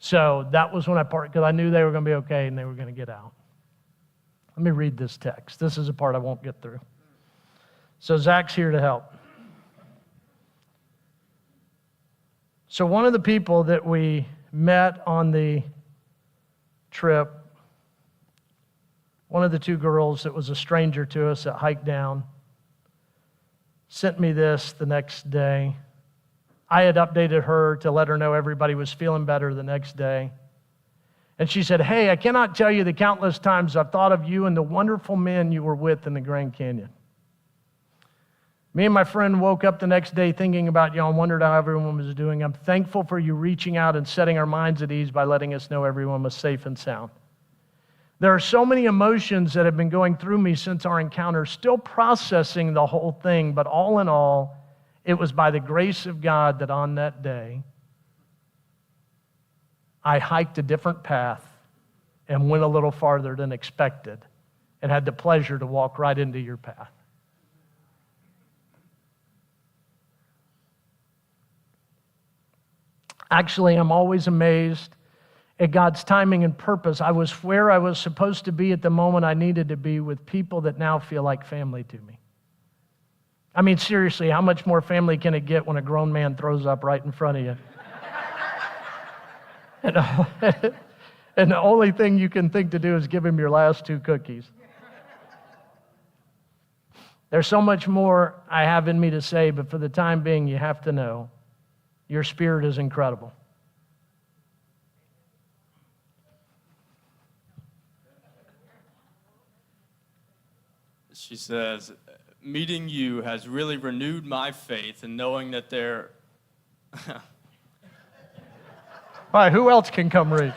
So that was when I parted, because I knew they were going to be okay and they were going to get out. Let me read this text. This is a part I won't get through. So Zach's here to help. So one of the people that we met on the trip, one of the two girls that was a stranger to us that hiked down, sent me this the next day. I had updated her to let her know everybody was feeling better the next day. And she said, "Hey, I cannot tell you the countless times I've thought of you and the wonderful men you were with in the Grand Canyon. Me and my friend woke up the next day thinking about you and wondered how everyone was doing. I'm thankful for you reaching out and setting our minds at ease by letting us know everyone was safe and sound. There are so many emotions that have been going through me since our encounter, still processing the whole thing, but all in all, it was by the grace of God that on that day, I hiked a different path and went a little farther than expected and had the pleasure to walk right into your path." Actually, I'm always amazed at God's timing and purpose. I was where I was supposed to be at the moment I needed to be with people that now feel like family to me. I mean, seriously, how much more family can it get when a grown man throws up right in front of you? And the only thing you can think to do is give him your last 2 cookies. There's so much more I have in me to say, but for the time being, you have to know, your spirit is incredible.
She says, "Meeting you has really renewed my faith in knowing that there..."
All right, who else can come read?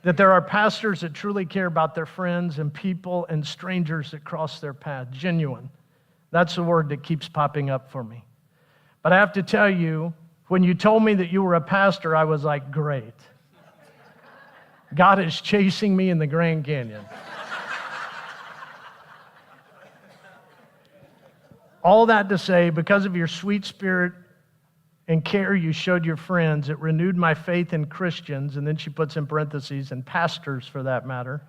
"That there are pastors that truly care about their friends and people and strangers that cross their path." Genuine. That's the word that keeps popping up for me. But I have to tell you, when you told me that you were a pastor, I was like, great. God is chasing me in the Grand Canyon. All that to say, because of your sweet spirit and care you showed your friends, it renewed my faith in Christians, and then she puts in parentheses, and pastors for that matter.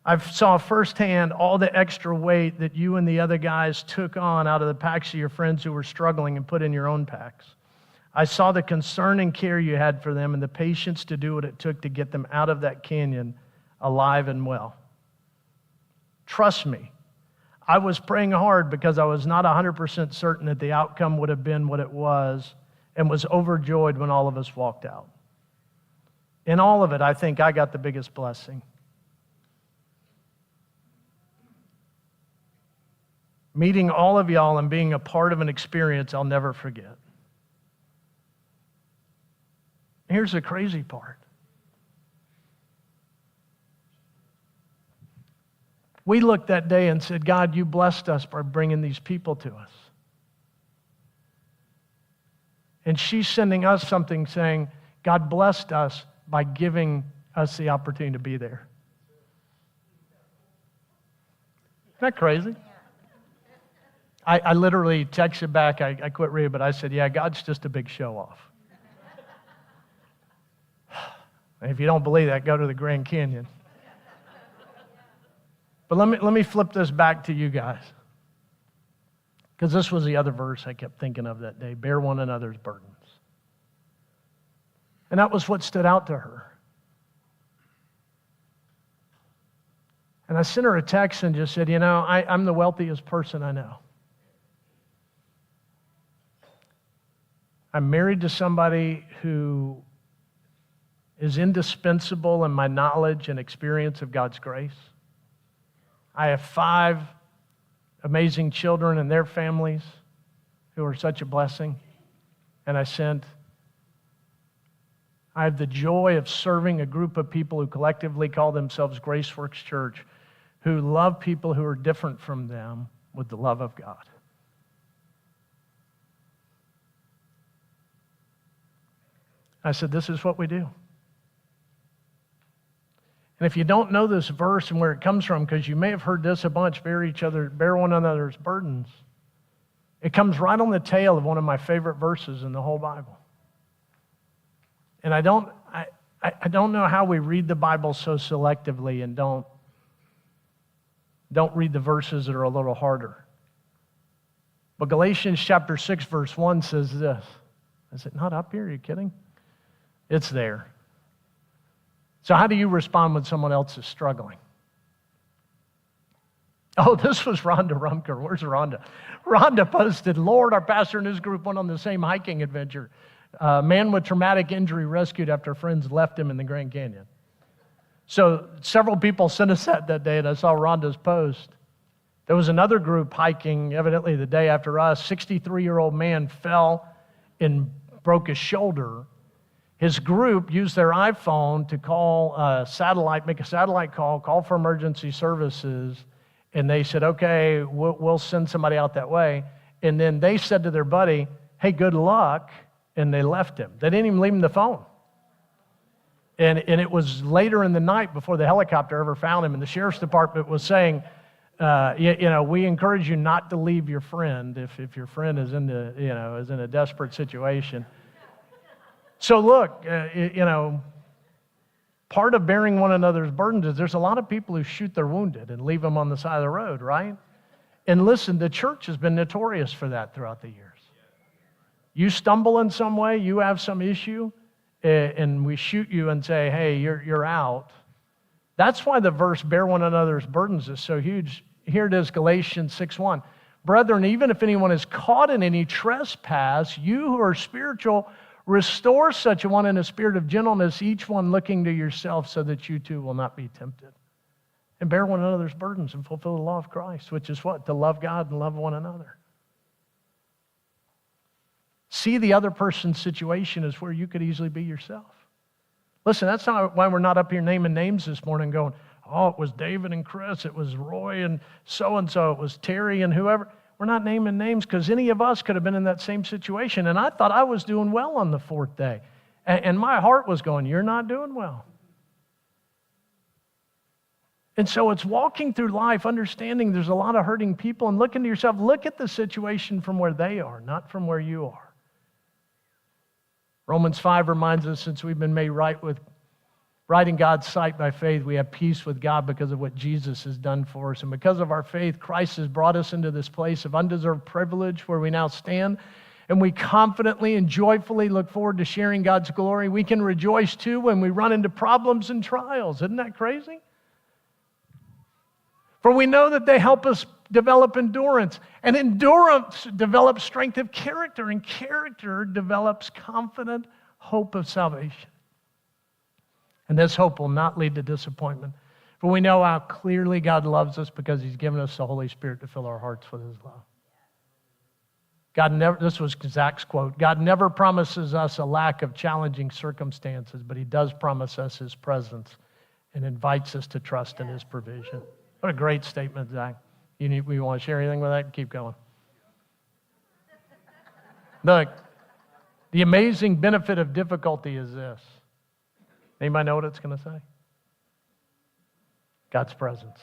I saw firsthand all the extra weight that you and the other guys took on out of the packs of your friends who were struggling and put in your own packs. I saw the concern and care you had for them and the patience to do what it took to get them out of that canyon alive and well. Trust me, I was praying hard because I was not 100% certain that the outcome would have been what it was, and was overjoyed when all of us walked out. In all of it, I think I got the biggest blessing. Meeting all of y'all and being a part of an experience I'll never forget. Here's the crazy part. We looked that day and said, God, you blessed us by bringing these people to us. And she's sending us something saying, God blessed us by giving us the opportunity to be there. Isn't that crazy? I literally texted back, I quit reading, but I said, yeah, God's just a big show-off. If you don't believe that, go to the Grand Canyon. But let me flip this back to you guys. Because this was the other verse I kept thinking of that day. Bear one another's burdens. And that was what stood out to her. And I sent her a text and just said, you know, I'm the wealthiest person I know. I'm married to somebody who is indispensable in my knowledge and experience of God's grace. I have 5 amazing children and their families who are such a blessing. And I have the joy of serving a group of people who collectively call themselves Graceworks Church, who love people who are different from them with the love of God. I said, this is what we do. And if you don't know this verse and where it comes from, because you may have heard this a bunch, bear one another's burdens, it comes right on the tail of one of my favorite verses in the whole Bible. And I don't know how we read the Bible so selectively and don't read the verses that are a little harder. But Galatians chapter 6, verse 1 says this. Is it not up here? Are you kidding? It's there. So how do you respond when someone else is struggling? Oh, this was Rhonda Rumker. Where's Rhonda? Rhonda posted, Lord, our pastor and his group went on the same hiking adventure. Man with traumatic injury rescued after friends left him in the Grand Canyon. So several people sent us that day, and I saw Rhonda's post. There was another group hiking, evidently the day after us. 63-year-old man fell and broke his shoulder. His group used their iPhone to call make a satellite call for emergency services, and they said, okay, we'll send somebody out that way. And then they said to their buddy, hey, good luck, and they left him. They didn't even leave him the phone. And it was later in the night before the helicopter ever found him, and the sheriff's department was saying, we encourage you not to leave your friend if your friend is in a desperate situation. So look, part of bearing one another's burdens is there's a lot of people who shoot their wounded and leave them on the side of the road, right? And listen, the church has been notorious for that throughout the years. You stumble in some way, you have some issue, and we shoot you and say, hey, you're out. That's why the verse, bear one another's burdens, is so huge. Here it is, Galatians 6:1. Brethren, even if anyone is caught in any trespass, you who are spiritual, restore such a one in a spirit of gentleness, each one looking to yourself so that you too will not be tempted. And bear one another's burdens and fulfill the law of Christ, which is what? To love God and love one another. See the other person's situation as where you could easily be yourself. Listen, that's not why we're not up here naming names this morning going, oh, it was David and Chris, it was Roy and so-and-so, it was Terry and whoever. We're not naming names because any of us could have been in that same situation. And I thought I was doing well on the fourth day. And my heart was going, you're not doing well. And so it's walking through life, understanding there's a lot of hurting people and looking to yourself, look at the situation from where they are, not from where you are. Romans 5 reminds us, since we've been made right in God's sight by faith, we have peace with God because of what Jesus has done for us. And because of our faith, Christ has brought us into this place of undeserved privilege where we now stand. And we confidently and joyfully look forward to sharing God's glory. We can rejoice too when we run into problems and trials. Isn't that crazy? For we know that they help us develop endurance. And endurance develops strength of character. And character develops confident hope of salvation. And this hope will not lead to disappointment. For we know how clearly God loves us because He's given us the Holy Spirit to fill our hearts with His love. This was Zach's quote, God never promises us a lack of challenging circumstances, but He does promise us His presence and invites us to trust in His provision. What a great statement, Zach. We want to share anything with that? Keep going. Look, the amazing benefit of difficulty is this. Anybody know what it's going to say? God's presence.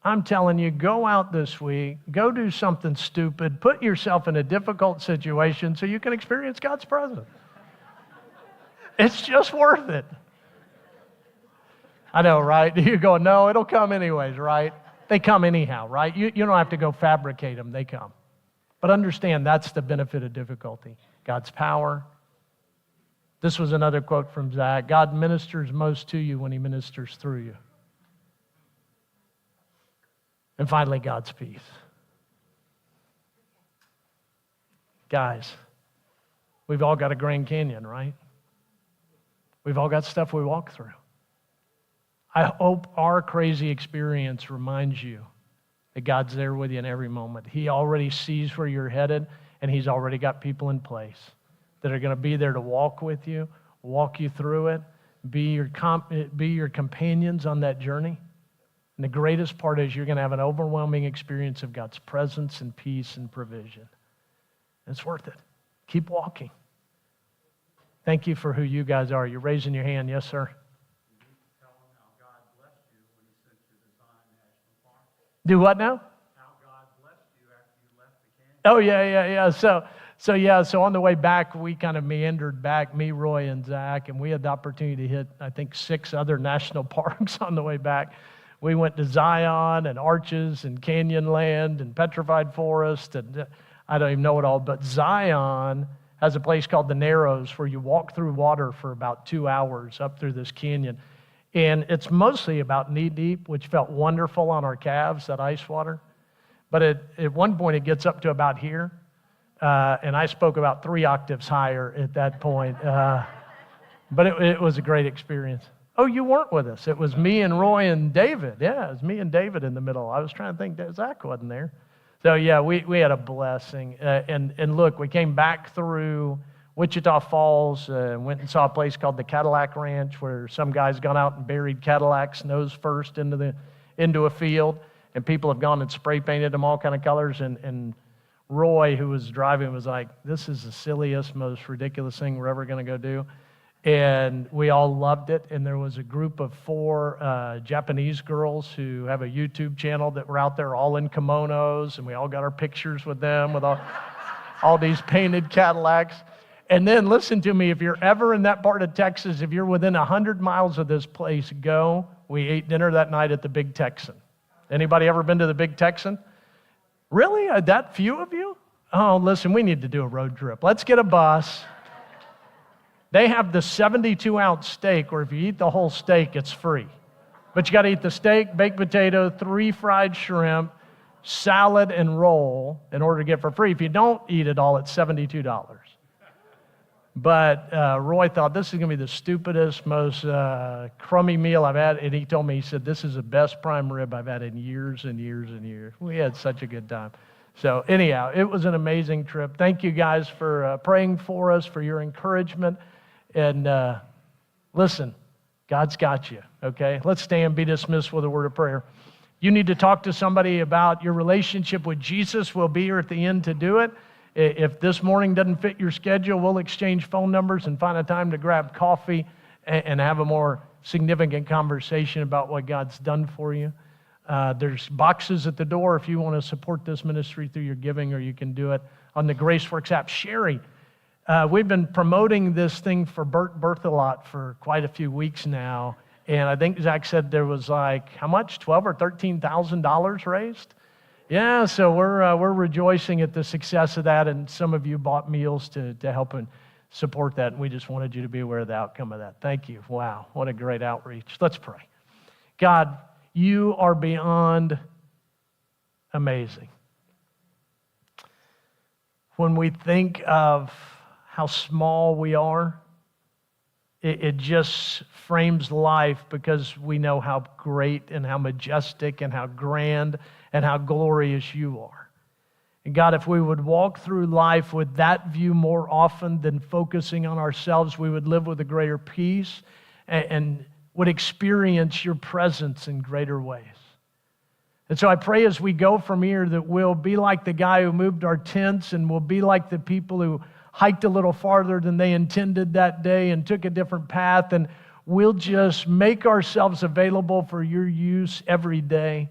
I'm telling you, go out this week, go do something stupid, put yourself in a difficult situation so you can experience God's presence. It's just worth it. I know, right? You go, no, it'll come anyways, right? They come anyhow, right? You don't have to go fabricate them, they come. But understand, that's the benefit of difficulty. God's power. This was another quote from Zach. God ministers most to you when He ministers through you. And finally, God's peace. Guys, we've all got a Grand Canyon, right? We've all got stuff we walk through. I hope our crazy experience reminds you that God's there with you in every moment. He already sees where you're headed, and He's already got people in place that are going to be there to walk with you, walk you through it, be your companions on that journey. And the greatest part is you're going to have an overwhelming experience of God's presence and peace and provision. And it's worth it. Keep walking. Thank you for who you guys are. You're raising your hand. Yes, sir. Do what now? How God blessed you after you left the canyon. Oh, yeah. So on the way back, we kind of meandered back, me, Roy, and Zach, and we had the opportunity to hit, I think, 6 other national parks on the way back. We went to Zion and Arches and Canyonland and Petrified Forest, and I don't even know it all, but Zion has a place called the Narrows where you walk through water for about 2 hours up through this canyon. And it's mostly about knee deep, which felt wonderful on our calves, that ice water. But at one point, it gets up to about here. And I spoke about 3 octaves higher at that point. But it was a great experience. Oh, you weren't with us. It was me and Roy and David. Yeah, it was me and David in the middle. I was trying to think, Zach wasn't there. So, yeah, we had a blessing. And look, we came back through Wichita Falls, went and saw a place called the Cadillac Ranch where some guy's gone out and buried Cadillacs nose first into a field, and people have gone and spray painted them all kind of colors. And Roy, who was driving, was like, this is the silliest, most ridiculous thing we're ever going to go do. And we all loved it. And there was a group of 4 Japanese girls who have a YouTube channel that were out there all in kimonos, and we all got our pictures with them with all these painted Cadillacs. And then listen to me, if you're ever in that part of Texas, if you're within 100 miles of this place, go. We ate dinner that night at the Big Texan. Anybody ever been to the Big Texan? Really? That few of you? Oh, listen, we need to do a road trip. Let's get a bus. They have the 72-ounce steak where if you eat the whole steak, it's free. But you got to eat the steak, baked potato, 3 fried shrimp, salad, and roll in order to get it for free. If you don't eat it all, it's $72. But Roy thought, this is going to be the stupidest, most crummy meal I've had. And he told me, he said, this is the best prime rib I've had in years and years and years. We had such a good time. So anyhow, it was an amazing trip. Thank you guys for praying for us, for your encouragement. And listen, God's got you, okay? Let's stand, be dismissed with a word of prayer. You need to talk to somebody about your relationship with Jesus. We'll be here at the end to do it. If this morning doesn't fit your schedule, we'll exchange phone numbers and find a time to grab coffee and have a more significant conversation about what God's done for you. There's boxes at the door if you want to support this ministry through your giving, or you can do it on the Graceworks app. Sherry, we've been promoting this thing for Bert Berthelot for quite a few weeks now, and I think Zach said there was like, how much, $12,000 or $13,000 raised? Yeah, so we're rejoicing at the success of that, and some of you bought meals to help and support that, and we just wanted you to be aware of the outcome of that. Thank you. Wow, what a great outreach. Let's pray. God, you are beyond amazing. When we think of how small we are, it just frames life because we know how great and how majestic and how grand and how glorious you are. And God, if we would walk through life with that view more often than focusing on ourselves, we would live with a greater peace and would experience your presence in greater ways. And so I pray as we go from here that we'll be like the guy who moved our tents, and we'll be like the people who hiked a little farther than they intended that day and took a different path, and we'll just make ourselves available for your use every day,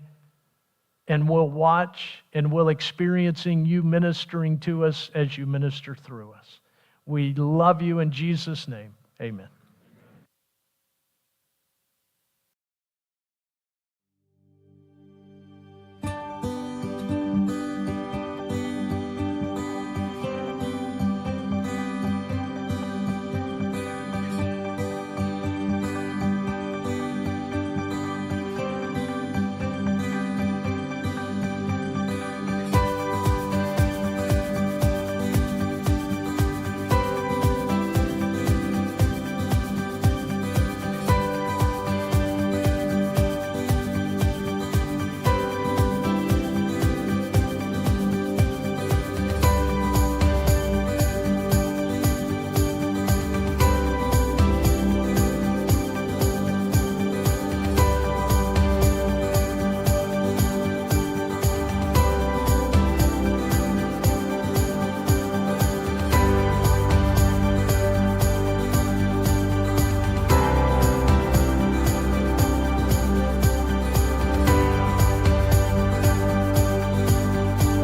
and we'll watch and we'll experiencing you ministering to us as you minister through us. We love you in Jesus' name. Amen.